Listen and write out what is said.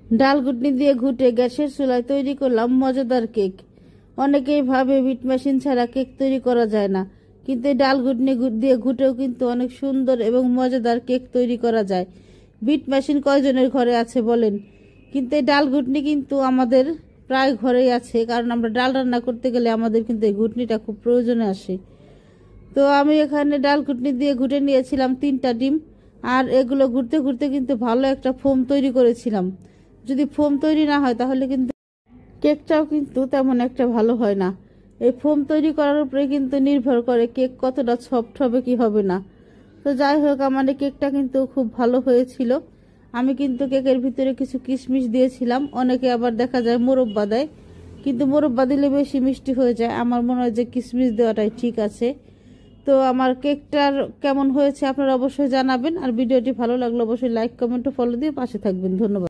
ডাল ঘুটনি দিয়ে ঘুটে গ্যাসের চুলায় তৈরি করলাম মজাদার কেক। অনেকেই ভাবে বিট মেশিন ছাড়া কেক তৈরি করা যায় না, কিন্তু এই ডাল ঘুটনি দিয়ে ঘুটেও কিন্তু অনেক সুন্দর এবং মজাদার কেক তৈরি করা যায়। বিট মেশিন কয়জনের ঘরে আছে বলেন? কিন্তু এই ডাল ঘুটনি কিন্তু আমাদের প্রায় ঘরেই আছে, কারণ আমরা ডাল রান্না করতে গেলে আমাদের কিন্তু এই ঘুটনিটা খুব প্রয়োজনে আসে। তো আমি এখানে ডাল ঘুটনি দিয়ে ঘুটে নিয়েছিলাম 3টা ডিম, আর এগুলো ঘুরতে ঘুরতে কিন্তু ভালো একটা ফোম তৈরি করেছিলাম। যদি ফোম তৈরি না হয় তাহলে কিন্তু কেকটাও কিন্তু তেমন একটা ভালো হয় না। এই ফোম তৈরি করার উপরে কিন্তু নির্ভর করে কেক কতটা সফট হবে কি হবে না। তো যাই হোক, আমার এই কেকটা কিন্তু খুব ভালো হয়েছিল। আমি কিন্তু কেকের ভিতরে কিছু কিশমিশ দিয়েছিলাম, অনেকে আবার দেখা যায় মোরব্বা দেয়, কিন্তু মোরব্বা দিলে বেশি মিষ্টি হয়ে যায়। আমার মনে হয় যে কিশমিশ দেওয়াটাই ঠিক আছে। তো আমার কেকটার কেমন হয়েছে আপনারা অবশ্যই জানাবেন, আর ভিডিওটি ভালো লাগলে অবশ্যই লাইক কমেন্ট ও ফলো দিয়ে পাশে থাকবেন। ধন্যবাদ।